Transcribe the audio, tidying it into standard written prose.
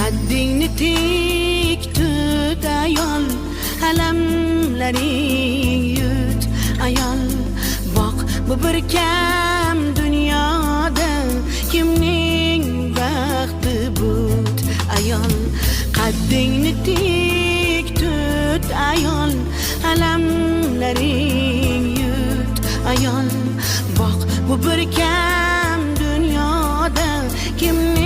qaddingni tik tut ayol, alamlaring yut ayol. Boq, bu bir kam dunyoda kimning baxti but ayol. Qaddingni tik tut ayol, alamlaring yut ayol. Boq, bu bir kam dunyoda kimning